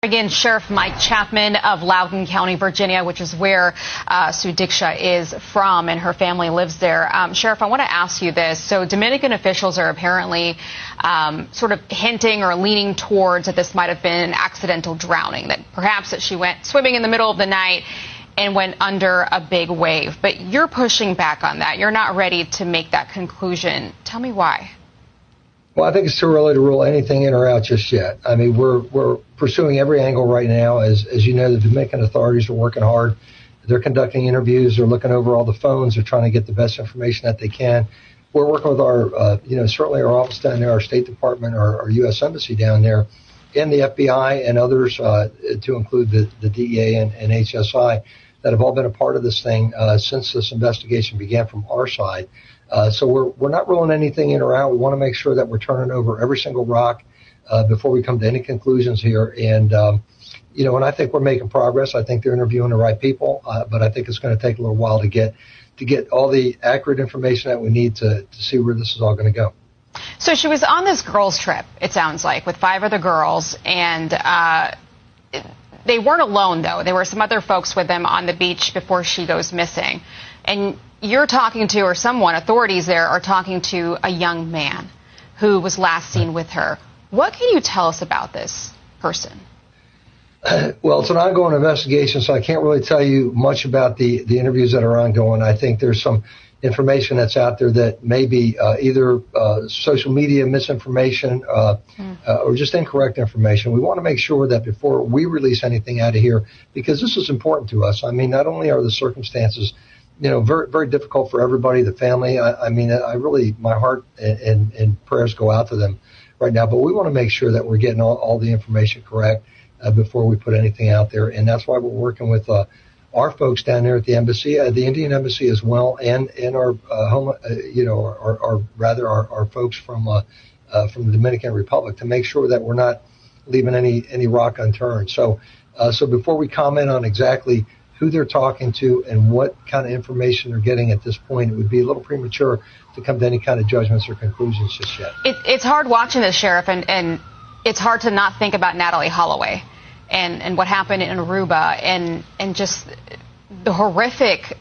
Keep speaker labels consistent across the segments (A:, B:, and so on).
A: Again, Sheriff Mike Chapman of Loudoun County, Virginia, which is where Sudiksha is from, and her family lives there. Sheriff, I want to ask you this. So Dominican officials are apparently sort of hinting or leaning towards that this might have been an accidental drowning, that perhaps that she went swimming in the middle of the night and went under a big wave. But you're pushing back on that. You're not ready to make that conclusion. Tell me why.
B: Well, I think it's too early to rule anything in or out just yet. I mean, we're pursuing every angle right now. As you know, the Dominican authorities are working hard. They're conducting interviews. They're looking over all the phones. They're trying to get the best information that they can. We're working with our, certainly our office down there, our State Department, our U.S. Embassy down there, and the FBI and others, to include the DEA and HSI, that have all been a part of this thing since this investigation began from our side. So we're not ruling anything in or out. We want to make sure that we're turning over every single rock before we come to any conclusions here. And, and I think we're making progress. I think they're interviewing the right people, but I think it's going to take a little while to get all the accurate information that we need to see where this is all going to go.
A: So she was on this girls' trip, it sounds like, with 5 other girls, and they weren't alone, though. There were some other folks with them on the beach before she goes missing. And you're talking to, or authorities there are talking to a young man who was last seen with her. What can you tell us about this person?
B: Well, it's an ongoing investigation, so I can't really tell you much about the interviews that are ongoing. I think there's some information that's out there that may be either social media misinformation or just incorrect information. We want to make sure that before we release anything out of here, because this is important to us. I mean, not only are the circumstances very, very difficult for everybody, the family. I mean, my heart and prayers go out to them right now. But we want to make sure that we're getting all the information correct before we put anything out there. And that's why we're working with our folks down there at the embassy, the Indian embassy as well, and our home, our folks from the Dominican Republic, to make sure that we're not leaving any rock unturned. So before we comment on exactly who they're talking to and what kind of information they're getting at this point, it would be a little premature to come to any kind of judgments or conclusions just yet.
A: It's hard watching this, Sheriff, and it's hard to not think about Natalie Holloway and what happened in Aruba and just the horrific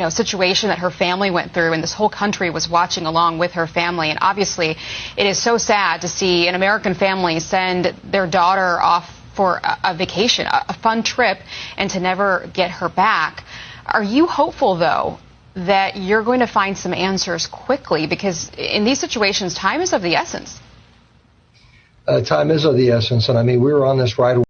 A: situation that her family went through, and this whole country was watching along with her family. And obviously it is so sad to see an American family send their daughter off for a vacation, a fun trip, and to never get her back. Are you hopeful, though, that you're going to find some answers quickly? Because in these situations, time is of the essence.
B: Time is of the essence. And I mean, we were on this right away.